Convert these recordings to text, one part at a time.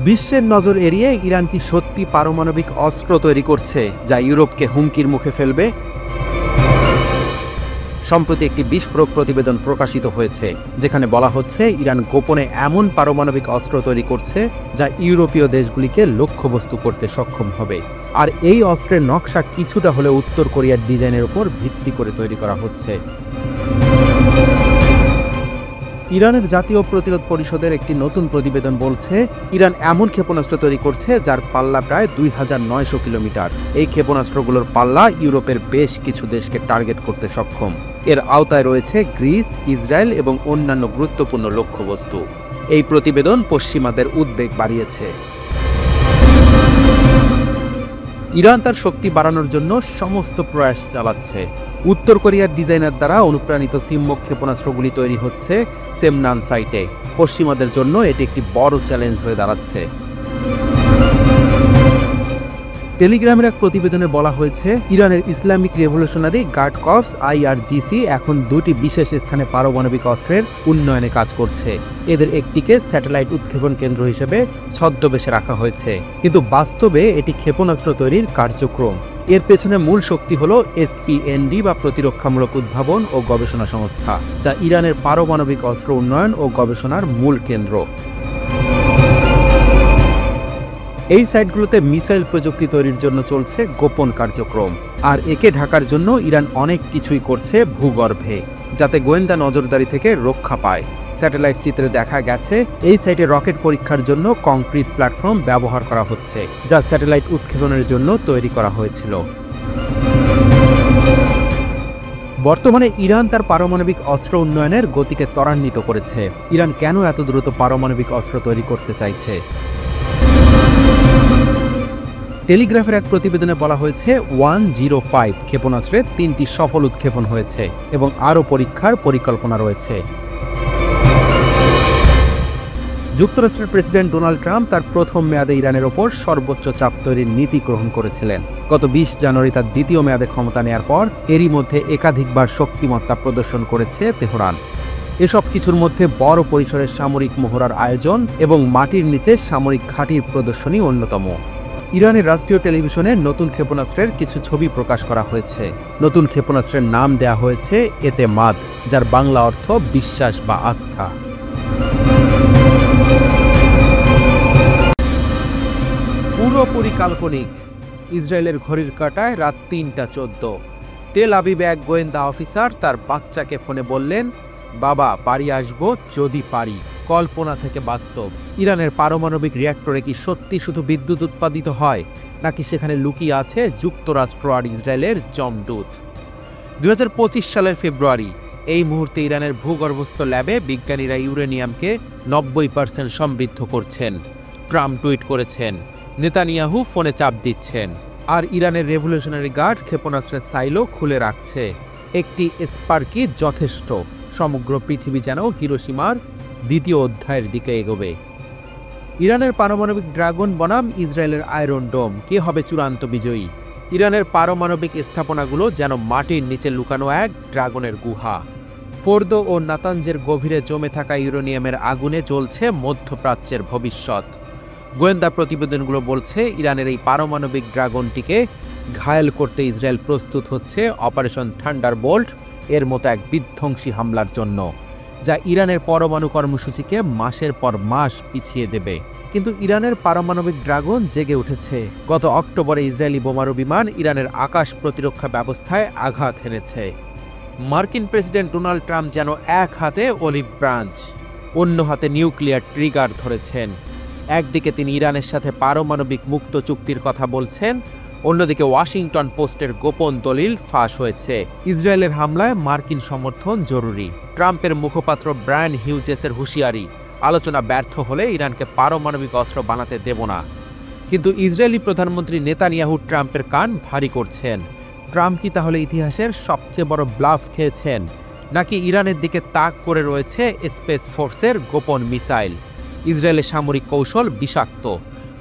বিশ্বের নজর এড়িয়ে ইরান কি সত্যি পারমাণবিক অস্ত্র তৈরি করছে যা ইউরোপকে হুমকির মুখে ফেলবে? সম্প্রতি একটি বিস্ফোরক প্রতিবেদন প্রকাশিত হয়েছে, যেখানে বলা হচ্ছে ইরান গোপনে এমন পারমাণবিক অস্ত্র তৈরি করছে যা ইউরোপীয় দেশগুলিকে লক্ষ্যবস্তু করতে সক্ষম হবে। আর এই অস্ত্রের নকশা কিছুটা হলেও উত্তর কোরিয়ার ডিজাইনের উপর ভিত্তি করে তৈরি করা হচ্ছে। ইরানের জাতীয় প্রতিরোধ পরিষদের একটি নতুন প্রতিবেদন বলছে, ইরান এমন ক্ষেপণাস্ত্র তৈরি করছে যার পাল্লা প্রায় 2900 কিলোমিটার। এই ক্ষেপণাস্ত্রগুলোর পাল্লা ইউরোপের বেশ কিছু দেশকে টার্গেট করতে সক্ষম। এর আওতায় রয়েছে গ্রিস, ইসরায়েল এবং অন্যান্য গুরুত্বপূর্ণ লক্ষ্যবস্তু। এই প্রতিবেদন পশ্চিমাদের উদ্বেগ বাড়িয়েছে। ইরান তার শক্তি বাড়ানোর জন্য সমস্ত প্রয়াস চালাচ্ছে। উত্তর কোরিয়ার ডিজাইনার দ্বারা অনুপ্রাণিত সিম্মক ক্ষেপণাস্ত্রগুলি তৈরি হচ্ছে সেমনান সাইটে। পশ্চিমাদের জন্য এটি একটি বড় চ্যালেঞ্জ হয়ে দাঁড়াচ্ছে। টেলিগ্রামের এক প্রতিবেদনে বলা হয়েছে, ইরানের Islamic revolutionary guard corps IRGC এখন দুটি বিশেষ স্থানে পারমাণবিক অস্ত্রের উন্নয়নে কাজ করছে। এদের একটিকে স্যাটেলাইট উৎক্ষেপণ কেন্দ্র হিসেবে ছদ্মবেশে রাখা হয়েছে, কিন্তু বাস্তবে এটি ক্ষেপণাস্ত্র তৈরির কার্যক্রম। এর পেছনে মূল শক্তি হল SPND বা প্রতিরক্ষামূলক উদ্ভাবন ও গবেষণা সংস্থা, যা ইরানের পারমাণবিক অস্ত্র উন্নয়ন ও গবেষণার মূল কেন্দ্র। এই সাইটগুলোতে মিসাইল প্রযুক্তি তৈরির জন্য চলছে গোপন কার্যক্রম, আর একে ঢাকার জন্য ইরান অনেক কিছুই করছে ভূগর্ভে, যাতে গোয়েন্দা নজরদারি থেকে রক্ষা পায়। স্যাটেলাইট চিত্রে দেখা গেছে এই সাইটে রকেট পরীক্ষার জন্য কংক্রিট প্ল্যাটফর্ম ব্যবহার করা হচ্ছে, যা স্যাটেলাইট উৎক্ষেপণের জন্য তৈরি করা হয়েছিল। বর্তমানে ইরান তার পারমাণবিক অস্ত্র উন্নয়নের গতিকে ত্বরান্বিত করেছে। ইরান কেন এত দ্রুত পারমাণবিক অস্ত্র তৈরি করতে চাইছে? টেলিগ্রাফের এক প্রতিবেদনে বলা হয়েছে, 105 ক্ষেপণাস্ত্রের 3টি সফল উৎক্ষেপণ হয়েছে এবং আরও পরীক্ষার পরিকল্পনা রয়েছে। যুক্তরাষ্ট্রের প্রেসিডেন্ট ডোনাল্ড ট্রাম্প তার প্রথম মেয়াদে ইরানের ওপর সর্বোচ্চ চাপ তৈরির নীতি গ্রহণ করেছিলেন। গত 20 জানুয়ারি তার দ্বিতীয় মেয়াদে ক্ষমতা নেয়ার পর এরই মধ্যে একাধিকবার শক্তিমত্তা প্রদর্শন করেছে তেহরান। এসব কিছুর মধ্যে বড় পরিসরের সামরিক মহড়ার আয়োজন এবং মাটির নিচে সামরিক ঘাঁটির প্রদর্শনী অন্যতম। ইরানের রাষ্ট্রীয় টেলিভিশনে নতুন ক্ষেপণাস্ত্রের কিছু ছবি প্রকাশ করা হয়েছে। নতুন ক্ষেপণাস্ত্রের নাম দেয়া হয়েছে এতেমাদ, যার বাংলা অর্থ বিশ্বাস বা আস্থা। পুরোপুরি কাল্পনিক। ইসরায়েলের ঘড়ির কাঁটায় রাত 3:14। তেল আবিবে এক গোয়েন্দা অফিসার তার বাচ্চাকে ফোনে বললেন, বাবা, বাড়ি আসবো যদি পারি। কল্পনা থেকে বাস্তব। ইরানের পারমাণবিক রিঅ্যাক্টরে কি সত্যি শুধু বিদ্যুৎ উৎপাদিত হয়, নাকি সেখানে লুকিয়ে আছে যুক্তরাষ্ট্র আর ইসরায়েলের জমদূত? 2025 সালের ফেব্রুয়ারি, এই মুহূর্তে ইরানের ভূগর্ভস্থ ল্যাবে বিজ্ঞানীরা ইউরেনিয়ামকে 90% সমৃদ্ধ করছেন। ট্রাম্প টুইট করেছেন, নেতানিয়াহু ফোনে চাপ দিচ্ছেন, আর ইরানের রেভলিউশনারি গার্ড ক্ষেপণাস্ত্রের সাইলো খুলে রাখছে। একটি স্পার্কি যথেষ্ট। সমগ্র পৃথিবী যেন হিরোশিমার দ্বিতীয় অধ্যায়ের দিকে এগোবে। ইরানের পারমাণবিক ড্রাগন বনাম ইসরায়েলের আয়রন ডোম, কে হবে চূড়ান্ত বিজয়ী? ইরানের পারমাণবিক স্থাপনাগুলো যেন মাটির নিচে লুকানো এক ড্রাগনের গুহা। ফোর্দো ও নাতানজের গভীরে জমে থাকা ইউরেনিয়ামের আগুনে জ্বলছে মধ্যপ্রাচ্যের ভবিষ্যৎ। গোয়েন্দা প্রতিবেদনগুলো বলছে, ইরানের এই পারমাণবিক ড্রাগনটিকে ঘায়েল করতে ইসরায়েল প্রস্তুত হচ্ছে অপারেশন থান্ডারবোল্ট এর মতো এক বিধ্বংসী হামলার জন্য, যা ইরানের পরমাণু কর্মসূচিকে মাসের পর মাস পিছিয়ে দেবে। কিন্তু ইরানের পারমাণবিক ড্রাগন জেগে উঠেছে। গত অক্টোবরে ইসরায়েলি বোমারু বিমান ইরানের আকাশ প্রতিরক্ষা ব্যবস্থায় আঘাত এনেছে। মার্কিন প্রেসিডেন্ট ডোনাল্ড ট্রাম্প যেন এক হাতে অলিভ ব্রাঞ্চ, অন্য হাতে নিউক্লিয়ার ট্রিগার ধরেছেন। একদিকে তিনি ইরানের সাথে পারমাণবিক মুক্ত চুক্তির কথা বলছেন, অন্যদিকে ওয়াশিংটন পোস্টের গোপন দলিল ফাঁস হয়েছে। ইসরায়েলের হামলায় মার্কিন সমর্থন জরুরি। ট্রাম্পের মুখপাত্র ব্রায়ান হিউজেসের হুঁশিয়ারি, আলোচনা ব্যর্থ হলে ইরানকে পারমাণবিক অস্ত্র বানাতে দেব না। কিন্তু ইসরায়েলি প্রধানমন্ত্রী নেতানিয়াহু ট্রাম্পের কান ভারী করছেন। ট্রাম্প কি তাহলে ইতিহাসের সবচেয়ে বড় ব্লাফ খেয়েছেন, নাকি ইরানের দিকে তাক করে রয়েছে স্পেস ফোর্সের গোপন মিসাইল? ইসরায়েলের সামরিক কৌশল বিষাক্ত।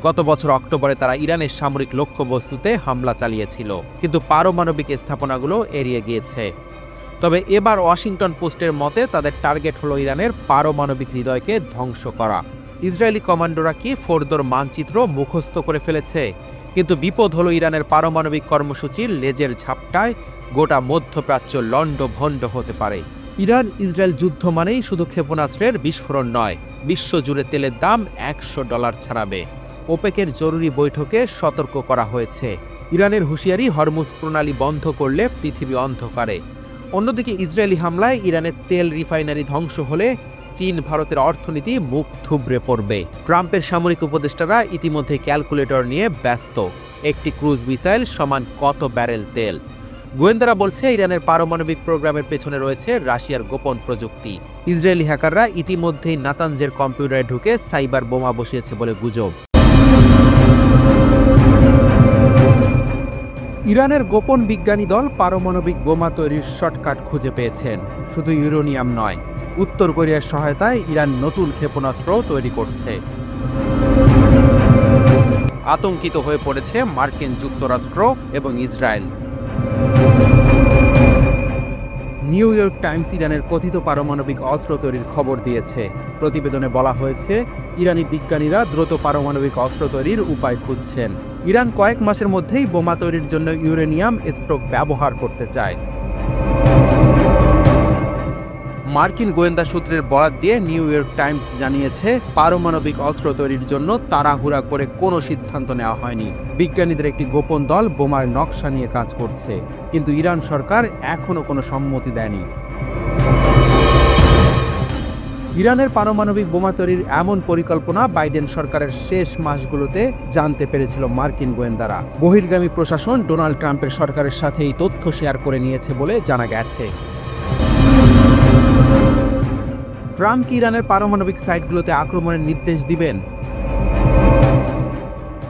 গত বছর অক্টোবরে তারা ইরানের সামরিক লক্ষ্যবস্তুতে হামলা চালিয়েছিল, কিন্তু পারমাণবিক স্থাপনাগুলো এড়িয়ে গিয়েছে। তবে এবার ওয়াশিংটন পোস্টের মতে তাদের টার্গেট হলো ইরানের পারমাণবিক হৃদয়কে ধ্বংস করা। ইসরায়েলি কমান্ডোরা কি ফোর্দোর মানচিত্র মুখস্থ করে ফেলেছে? কিন্তু বিপদ হলো ইরানের পারমাণবিক কর্মসূচির লেজের ঝাপটায় গোটা মধ্যপ্রাচ্য লণ্ডভণ্ড হতে পারে। ইরান ইসরায়েল যুদ্ধ মানেই শুধু ক্ষেপণাস্ত্রের বিস্ফোরণ নয়, বিশ্বজুড়ে তেলের দাম $100 ছাড়াবে। ওপেকের জরুরি বৈঠকে সতর্ক করা হয়েছে। ইরানের হুঁশিয়ারি, হরমুজ প্রণালী বন্ধ করলে পৃথিবী অন্ধকারে। অন্যদিকে ইসরায়েলি হামলায় ইরানের তেল রিফাইনারি ধ্বংস হলে চীন ভারতের অর্থনীতি মুখ থুবড়ে পড়বে। ট্রাম্পের সামরিক উপদেষ্টারা ইতিমধ্যে ক্যালকুলেটর নিয়ে ব্যস্ত। একটি ক্রুজ মিসাইল সমান কত ব্যারেল তেল। গোয়েন্দারা বলছে ইরানের পারমাণবিক প্রোগ্রামের পেছনে রয়েছে রাশিয়ার গোপন প্রযুক্তি। ইসরায়েলি হ্যাকাররা ইতিমধ্যেই নাতানজের কম্পিউটারে ঢুকে সাইবার বোমা বসিয়েছে বলে গুজব। ইরানের গোপন বিজ্ঞানী দল পারমাণবিক বোমা তৈরির শর্টকাট খুঁজে পেয়েছেন। শুধু ইউরেনিয়াম নয়, উত্তর কোরিয়ার সহায়তায় ইরান নতুন ক্ষেপণাস্ত্র তৈরি করছে। আতঙ্কিত হয়ে পড়েছে মার্কিন যুক্তরাষ্ট্র এবং ইসরায়েল। নিউ ইয়র্ক টাইমস ইরানের কথিত পারমাণবিক অস্ত্র তৈরির খবর দিয়েছে। প্রতিবেদনে বলা হয়েছে, ইরানি বিজ্ঞানীরা দ্রুত পারমাণবিক অস্ত্র তৈরির উপায় খুঁজছেন। ইরান কয়েক মাসের মধ্যেই বোমা তৈরির জন্য ইউরেনিয়াম স্টক ব্যবহার করতে চায়। মার্কিন গোয়েন্দা সূত্রের বরাত দিয়ে নিউ ইয়র্ক টাইমস জানিয়েছে, পারমাণবিক অস্ত্র তৈরির জন্য তাড়াহুড়া করে কোনো সিদ্ধান্ত নেওয়া হয়নি। বিজ্ঞানীদের একটি গোপন দল বোমার নকশা নিয়ে কাজ করছে, কিন্তু ইরান সরকার এখনও কোনো সম্মতি দেয়নি। ইরানের পারমাণবিক বোমা তৈরির এমন পরিকল্পনা বাইডেন সরকারের শেষ মাসগুলোতে জানতে পেরেছিল মার্কিন গোয়েন্দারা। বহির্গামী প্রশাসন ডোনাল্ড ট্রাম্পের সরকারের সাথে এই তথ্য শেয়ার করে নিয়েছে বলে জানা গেছে। ট্রাম্প কি ইরানের পারমাণবিক সাইটগুলোতে আক্রমণের নির্দেশ দিবেন?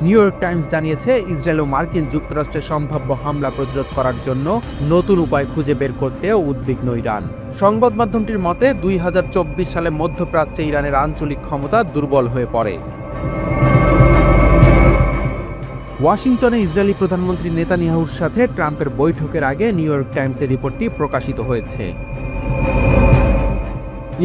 নিউ ইয়র্ক টাইমস জানিয়েছে, ইসরায়েল ও মার্কিন যুক্তরাষ্ট্রের সম্ভাব্য হামলা প্রতিরোধ করার জন্য নতুন উপায় খুঁজে বের করতেও উদ্বিগ্ন ইরান। সংবাদ মাধ্যমটির মতে 2024 সালে মধ্যপ্রাচ্যে ইরানের আঞ্চলিক ক্ষমতা দুর্বল হয়ে পড়ে। ওয়াশিংটনে ইসরায়েলি প্রধানমন্ত্রী নেতানিয়াহুর সাথে ট্রাম্পের বৈঠকের আগে নিউ ইয়র্ক টাইমসের রিপোর্টটি প্রকাশিত হয়েছে।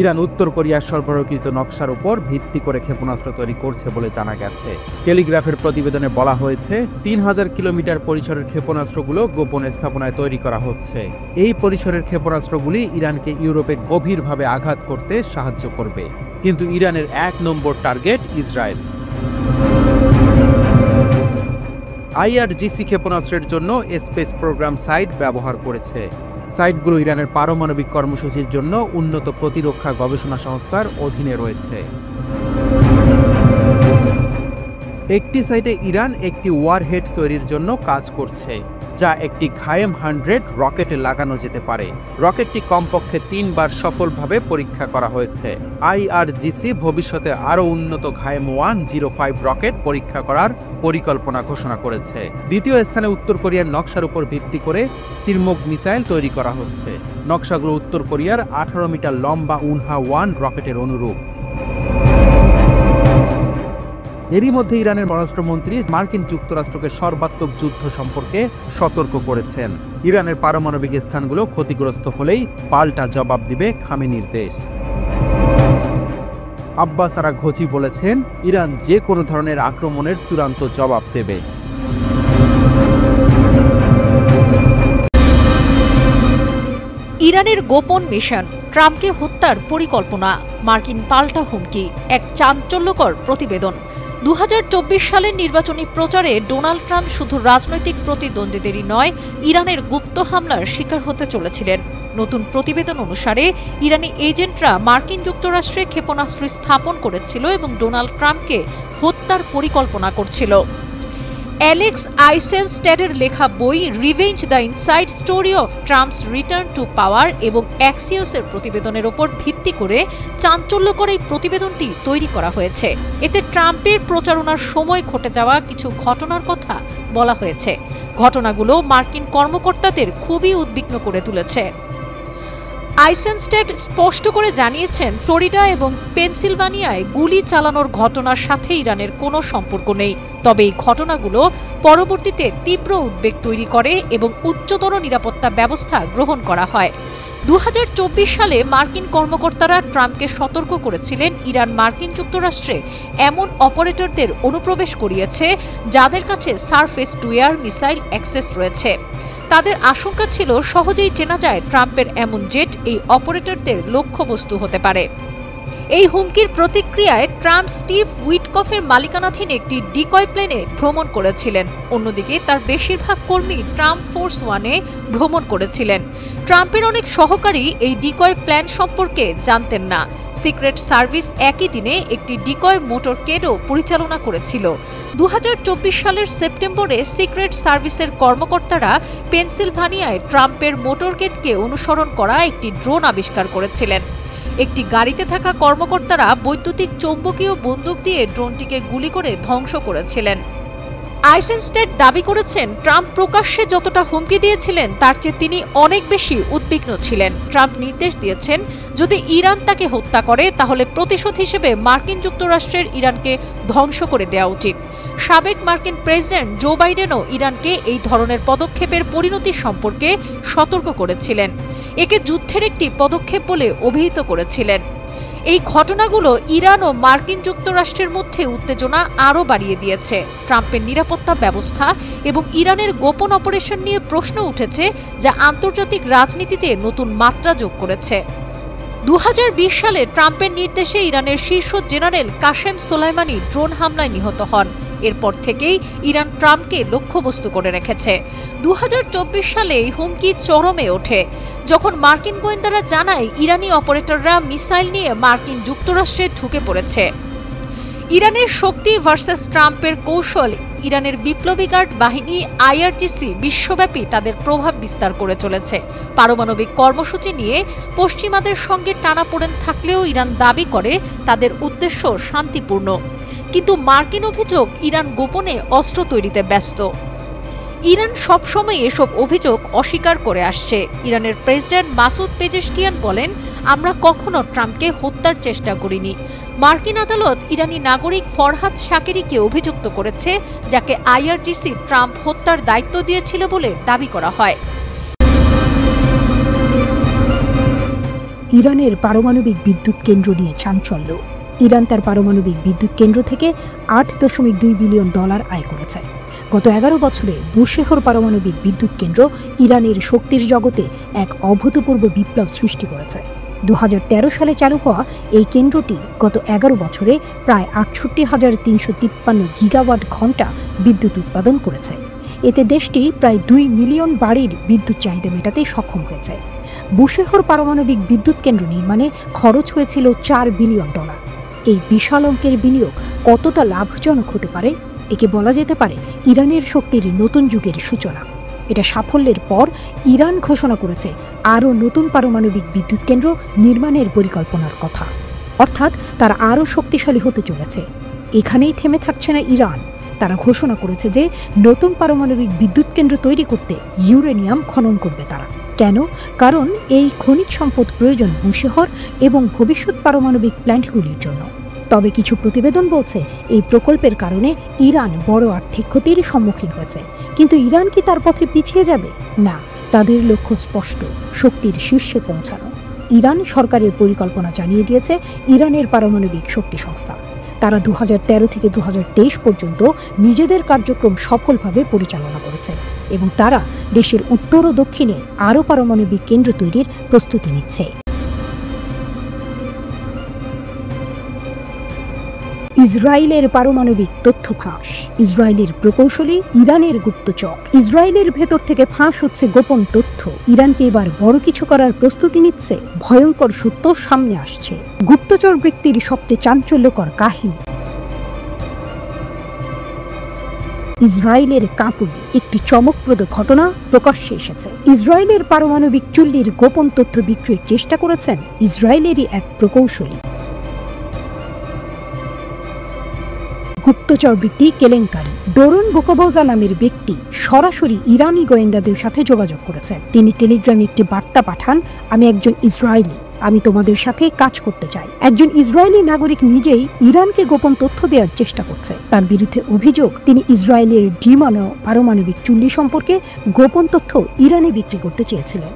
ইরান উত্তর কোরিয়ার সরবরাহকৃত নকশার উপর ভিত্তি করে ক্ষেপণাস্ত্র তৈরি করছে বলে জানা গেছে। টেলিগ্রাফের প্রতিবেদনে বলা হয়েছে, 3000 কিলোমিটার পরিসরের ক্ষেপণাস্ত্রগুলো গোপন স্থাপনায় তৈরি করা হচ্ছে। এই পরিসরের ক্ষেপণাস্ত্রগুলি ইরানকে ইউরোপে গভীরভাবে আঘাত করতে সাহায্য করবে। কিন্তু ইরানের 1 নম্বর টার্গেট ইসরায়েল। IRGC ক্ষেপণাস্ত্রের জন্য স্পেস প্রোগ্রাম সাইট ব্যবহার করেছে। সাইটগুলো ইরানের পারমাণবিক কর্মসূচির জন্য উন্নত প্রতিরক্ষা গবেষণা সংস্থার অধীনে রয়েছে। একটি সাইটে ইরান একটি ওয়ারহেড তৈরির জন্য কাজ করছে, যা একটি ঘায়েম 100 রকেটে লাগানো যেতে পারে। রকেটটি কমপক্ষে 3 বার সফলভাবে পরীক্ষা করা হয়েছে। IRGC ভবিষ্যতে আরও উন্নত ঘায়েম 105 রকেট পরীক্ষা করার পরিকল্পনা ঘোষণা করেছে। দ্বিতীয় স্থানে উত্তর কোরিয়ার নকশার উপর ভিত্তি করে সিরমোগ মিসাইল তৈরি করা হচ্ছে। নকশাগুলো উত্তর কোরিয়ার 18 মিটার লম্বা উনহা-1 রকেটের অনুরূপ। এরই মধ্যে ইরানের পররাষ্ট্রমন্ত্রী মার্কিন যুক্তরাষ্ট্রকে সর্বাত্মক যুদ্ধ সম্পর্কে সতর্ক করেছেন। ইরানের পারমাণবিক স্থানগুলো ক্ষতিগ্রস্ত হলেই পাল্টা জবাব দিবে খামেনির দেশ। আব্বাস আরাঘচি বলেছেন, ইরান যে কোনো ধরনের আক্রমণের চূড়ান্ত জবাব দেবে। ইরানের গোপন মিশন, ট্রাম্পকে হত্যার পরিকল্পনা, মার্কিন পাল্টা হুমকি, এক চাঞ্চল্যকর প্রতিবেদন। 2024 সালের নির্বাচনী প্রচারে ডোনাল্ড ট্রাম্প শুধু রাজনৈতিক প্রতিদ্বন্দ্বীদেরই নয়, ইরানের গুপ্ত হামলার শিকার হতে চলেছিলেন। নতুন প্রতিবেদন অনুসারে ইরানি এজেন্টরা মার্কিন যুক্তরাষ্ট্রে ক্ষেপণাস্ত্র স্থাপন করেছিল এবং ডোনাল্ড ট্রাম্পকে হত্যার পরিকল্পনা করছিল। অ্যালেক্স আইসেনস্টেডের লেখা বই revenge the inside story of Trump's return to power এবং অ্যাক্সিওসের প্রতিবেদনের ওপর ভিত্তি করে চাঞ্চল্যকর এই প্রতিবেদনটি তৈরি করা হয়েছে। এতে ট্রাম্পের প্রচারণার সময় ঘটে যাওয়া কিছু ঘটনার কথা বলা হয়েছে। ঘটনাগুলো মার্কিন কর্মকর্তাদের খুবই উদ্বিগ্ন করে তুলেছে। আইসেনস্টেড স্পষ্ট করে জানিয়েছেন, ফ্লোরিডা এবং পেনসিলভানিয়ায় গুলি চালানোর ঘটনার সাথে ইরানের কোনো সম্পর্ক নেই। তবে এই ঘটনাগুলো পরবর্তীতে তীব্র উদ্বেগ তৈরি করে এবং উচ্চতর নিরাপত্তা ব্যবস্থা গ্রহণ করা হয়। 2024 সালে মার্কিন কর্মকর্তারা ট্রাম্পকে সতর্ক করেছিলেন ইরান মার্কিন যুক্তরাষ্ট্রে এমন অপারেটরদের অনুপ্রবেশ করিয়েছে যাদের কাছে surface two air missile access রয়েছে। তাদের আশঙ্কা ছিল সহজেই চেনা যায় ট্রাম্পের এমন জেট এই অপারেটরদের লক্ষ্যবস্তু হতে পারে। এই হুমকির প্রতিক্রিয়ায় ট্রাম্প স্টিভ উইটকফের মালিকানাধীন একটি ডিকয় প্লেনে ভ্রমণ করেছিলেন। অন্যদিকে তার বেশিরভাগ কর্মী ট্রাম্প ফোর্স ওয়ানে ভ্রমণ করেছিলেন। ট্রাম্পের অনেক সহকারী এই ডিকয় প্ল্যান সম্পর্কে জানতেন না। সিক্রেট সার্ভিস একই দিনে একটি ডিকয় মোটরকেডও পরিচালনা করেছিল। 2024 সালের সেপ্টেম্বরে সিক্রেট সার্ভিসের কর্মকর্তারা পেনসিলভানিয়ায় ট্রাম্পের মোটরকেডকে অনুসরণ করা একটি ড্রোন আবিষ্কার করেছিলেন। একটি গাড়িতে থাকা কর্মকর্তারা বৈদ্যুতিক চৌম্বকীয় বন্দুক দিয়ে ড্রোনটিকে গুলি করে ধ্বংস করেছিলেন। আইসেনস্টেট দাবি করেছেন, ট্রাম্প প্রকাশ্যে যতটা হুমকি দিয়েছিলেন তার চেয়ে তিনি অনেক বেশি উদ্বিগ্ন ছিলেন। ট্রাম্প নির্দেশ দিয়েছেন, যদি ইরান তাকে হত্যা করে তাহলে প্রতিশোধ হিসেবে মার্কিন যুক্তরাষ্ট্রের ইরানকে ধ্বংস করে দেওয়া উচিত। সাবেক মার্কিন প্রেসিডেন্ট জো বাইডেনও ইরানকে এই ধরনের পদক্ষেপের পরিণতি সম্পর্কে সতর্ক করেছিলেন। একে যুদ্ধের একটি পদক্ষেপ বলে অভিহিত করেছিলেন। এই ঘটনাগুলো ইরান ও মার্কিন যুক্তরাষ্ট্রের মধ্যে উত্তেজনা আরও বাড়িয়ে দিয়েছে। ট্রাম্পের নিরাপত্তা ব্যবস্থা এবং ইরানের গোপন অপারেশন নিয়ে প্রশ্ন উঠেছে, যা আন্তর্জাতিক রাজনীতিতে নতুন মাত্রা যোগ করেছে। 2020 সালে ট্রাম্পের নির্দেশে ইরানের শীর্ষ জেনারেল কাশেম সোলাইমানি ড্রোন হামলায় নিহত হন। এরপর থেকেই ইরান ট্রাম্পকে লক্ষ্যবস্তু করে রেখেছে। 2024 সালে এই হুমকি চরমে ওঠে যখন মার্কিন গোয়েন্দারা জানায় ইরানি অপারেটররা মিসাইল নিয়ে মার্কিন যুক্তরাষ্ট্রে ঢুকে পড়েছে। ইরানের শক্তি ভার্সেস ট্রাম্পের কৌশল। ইরানের বিপ্লবী গার্ড বাহিনী IRGC বিশ্বব্যাপী তাদের প্রভাব বিস্তার করে চলেছে। পারমাণবিক কর্মসূচি নিয়ে পশ্চিমাদের সঙ্গে টানাপোড়েন থাকলেও ইরান দাবি করে তাদের উদ্দেশ্য শান্তিপূর্ণ। কিন্তু মার্কিন অভিযোগ, ইরান গোপনে অস্ত্র তৈরিতে ব্যস্ত। ইরান সবসময় এসব অভিযোগ অস্বীকার করে আসছে। ইরানের প্রেসিডেন্ট মাসুদ পেজেশকিয়ান বলেন, আমরা কখনো ট্রাম্পকে হত্যার চেষ্টা করিনি। মার্কিন আদালত ইরানি নাগরিক ফরহাদ শাকিরিকে অভিযুক্ত করেছে, যাকে IRGC ট্রাম্প হত্যার দায়িত্ব দিয়েছিল বলে দাবি করা হয়। ইরানের পারমাণবিক বিদ্যুৎ কেন্দ্র নিয়ে চাঞ্চল্য। ইরান তার পারমাণবিক বিদ্যুৎ কেন্দ্র থেকে $8.2 বিলিয়ন আয় করেছে। গত 11 বছরে বুশেহর পারমাণবিক বিদ্যুৎ কেন্দ্র ইরানের শক্তির জগতে এক অভূতপূর্ব বিপ্লব সৃষ্টি করেছে। 2013 সালে চালু হওয়া এই কেন্দ্রটি গত 11 বছরে প্রায় 68,353 গিগাওয়াট ঘণ্টা বিদ্যুৎ উৎপাদন করেছে। এতে দেশটি প্রায় 2 মিলিয়ন বাড়ির বিদ্যুৎ চাহিদা মেটাতে সক্ষম হয়েছে। বুশেহর পারমাণবিক বিদ্যুৎ কেন্দ্র নির্মাণে খরচ হয়েছিল $4 বিলিয়ন। এই বিশাল অঙ্কের বিনিয়োগ কতটা লাভজনক হতে পারে? একে বলা যেতে পারে ইরানের শক্তির নতুন যুগের সূচনা। এটা সাফল্যের পর ইরান ঘোষণা করেছে আরও নতুন পারমাণবিক বিদ্যুৎ কেন্দ্র নির্মাণের পরিকল্পনার কথা। অর্থাৎ তারা আরও শক্তিশালী হতে চলেছে। এখানেই থেমে থাকছে না ইরান। তারা ঘোষণা করেছে যে নতুন পারমাণবিক বিদ্যুৎ কেন্দ্র তৈরি করতে ইউরেনিয়াম খনন করবে তারা। কেন? কারণ এই খনিজ সম্পদ প্রয়োজন বুশেহর এবং ভবিষ্যৎ পারমাণবিক প্ল্যান্টগুলির জন্য। তবে কিছু প্রতিবেদন বলছে এই প্রকল্পের কারণে ইরান বড় আর্থিক ক্ষতির সম্মুখীন হয়েছে। কিন্তু ইরান কি তার পথে পিছিয়ে যাবে? না, তাদের লক্ষ্য স্পষ্ট, শক্তির শীর্ষে পৌঁছানো। ইরান সরকারের পরিকল্পনা জানিয়ে দিয়েছে ইরানের পারমাণবিক শক্তি সংস্থা। তারা 2013 থেকে 2023 পর্যন্ত নিজেদের কার্যক্রম সফলভাবে পরিচালনা করেছে এবং তারা দেশের উত্তর ও দক্ষিণে আরও পারমাণবিক কেন্দ্র তৈরির প্রস্তুতি নিচ্ছে। ইসরায়েলের পারমাণবিক তথ্য ফাঁস। ইসরায়েলের প্রকৌশলী, ইরানের গুপ্তচর। ইসরায়েলের ভেতর থেকে ফাঁস হচ্ছে গোপন তথ্য। ইরানকে এবার বড় কিছু করার প্রস্তুতি নিচ্ছে। ভয়ঙ্কর সত্য সামনে আসছে। গুপ্তচর বৃত্তির সবচেয়ে চাঞ্চল্যকর কাহিনী। ইসরায়েলের কাঁপুনি, একটি চমকপ্রদ ঘটনা প্রকাশ্যে এসেছে। ইসরায়েলের পারমাণবিক চুল্লির গোপন তথ্য বিক্রির চেষ্টা করেছেন ইসরায়েলেরই এক প্রকৌশলী। গুপ্তচর বৃত্তি কেলেঙ্কারি। ডোরন বোকোবোজা নামের ব্যক্তি সরাসরি ইরানি গোয়েন্দাদের সাথে যোগাযোগ করেছেন। তিনি টেলিগ্রামে একটি বার্তা পাঠান, আমি একজন ইসরায়েলি, আমি তোমাদের সাথে কাজ করতে চাই। একজন ইসরায়েলি নাগরিক নিজেই ইরানকে গোপন তথ্য দেওয়ার চেষ্টা করছে। তার বিরুদ্ধে অভিযোগ, তিনি ইসরায়েলের ডিমানো পারমাণবিক চুল্লি সম্পর্কে গোপন তথ্য ইরানে বিক্রি করতে চেয়েছিলেন।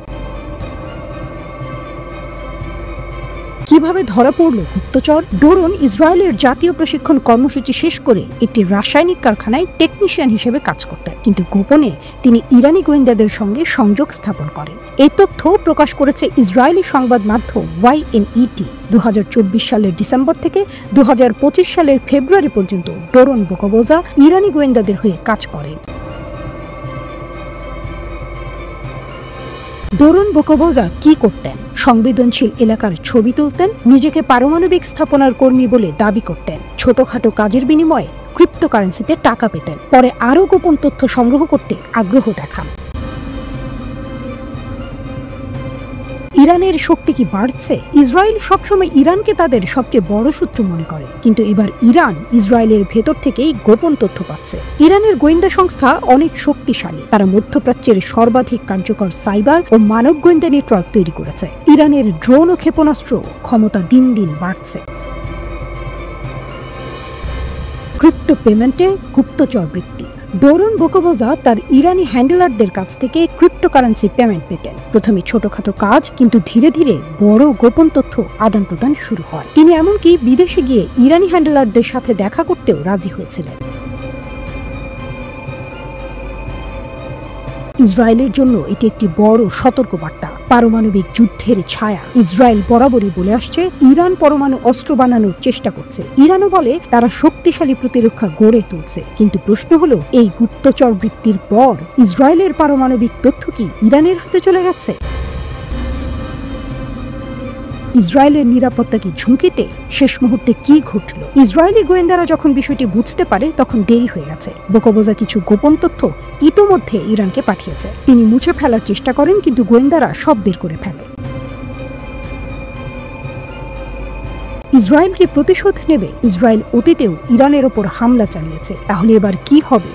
কিভাবে ধরা পড়ল গুপ্তচর? ডোরন ইসরায়েলের জাতীয় প্রশিক্ষণ কর্মসূচি শেষ করে একটি রাসায়নিক কারখানায় টেকনিশিয়ান হিসেবে কাজ করতেন, কিন্তু গোপনে তিনি ইরানি গোয়েন্দাদের সঙ্গে সংযোগ স্থাপন করেন। এই তথ্য প্রকাশ করেছে ইসরায়েলি সংবাদ মাধ্যম YNET। 2024 সালের ডিসেম্বর থেকে 2025 সালের ফেব্রুয়ারি পর্যন্ত ডোরন বোকোবোজা ইরানি গোয়েন্দাদের হয়ে কাজ করেন। ডোরন বোকোবোজা কি করতেন? সংবেদনশীল এলাকার ছবি তুলতেন, নিজেকে পারমাণবিক স্থাপনার কর্মী বলে দাবি করতেন, ছোটখাটো কাজের বিনিময়ে ক্রিপ্টোকারেন্সিতে টাকা পেতেন, পরে আরও গোপন তথ্য সংগ্রহ করতে আগ্রহ দেখান। ইরানের শক্তি কি বাড়ছে? ইসরায়েল সবসময় ইরানকে তাদের সবচেয়ে বড় শত্রু মনে করে, কিন্তু এবার ইরান ইসরায়েলের ভেতর থেকেই গোপন তথ্য পাচ্ছে। ইরানের গোয়েন্দা সংস্থা অনেক শক্তিশালী, তারা মধ্যপ্রাচ্যের সর্বাধিক কার্যকর সাইবার ও মানব গোয়েন্দা নেটওয়ার্ক তৈরি করেছে। ইরানের ড্রোন ও ক্ষেপণাস্ত্র ক্ষমতা দিন দিন বাড়ছে। ক্রিপ্টো পেমেন্টে গুপ্তচর বৃত্তি। ডোরন বোকোবোজা তার ইরানি হ্যান্ডলারদের কাছ থেকে ক্রিপ্টোকারেন্সি পেমেন্ট পেতেন। প্রথমে ছোটখাটো কাজ, কিন্তু ধীরে ধীরে বড় গোপন তথ্য আদান প্রদান শুরু হয়। তিনি এমনকি বিদেশে গিয়ে ইরানি হ্যান্ডলারদের সাথে দেখা করতেও রাজি হয়েছিলেন। ইসরায়েলের জন্য এটি একটি বড় সতর্কবার্তা। পারমাণবিক যুদ্ধের ছায়া। ইসরায়েল বরাবরই বলে আসছে ইরান পরমাণু অস্ত্র বানানোর চেষ্টা করছে। ইরানও বলে তারা শক্তিশালী প্রতিরক্ষা গড়ে তুলছে। কিন্তু প্রশ্ন হলো, এই গুপ্তচর বৃত্তির পর ইসরায়েলের পারমাণবিক তথ্য কি ইরানের হাতে চলে গেছে? ইসরায়েলের নিরাপত্তা কি ঝুঁকিতে? শেষ মুহূর্তে কি ঘটল? ইসরায়েলি গোয়েন্দারা যখন বিষয়টি বুঝতে পারে তখন দেরি হয়ে গেছে। বোকোবোজা কিছু গোপন তথ্য ইতোমধ্যে ইরানকে পাঠিয়েছে। তিনি মুছে ফেলার চেষ্টা করেন, কিন্তু গোয়েন্দারা সব বের করে ফেলে। ইসরায়েল কি প্রতিশোধ নেবে? ইসরায়েল অতীতেও ইরানের ওপর হামলা চালিয়েছে, তাহলে এবার কি হবে?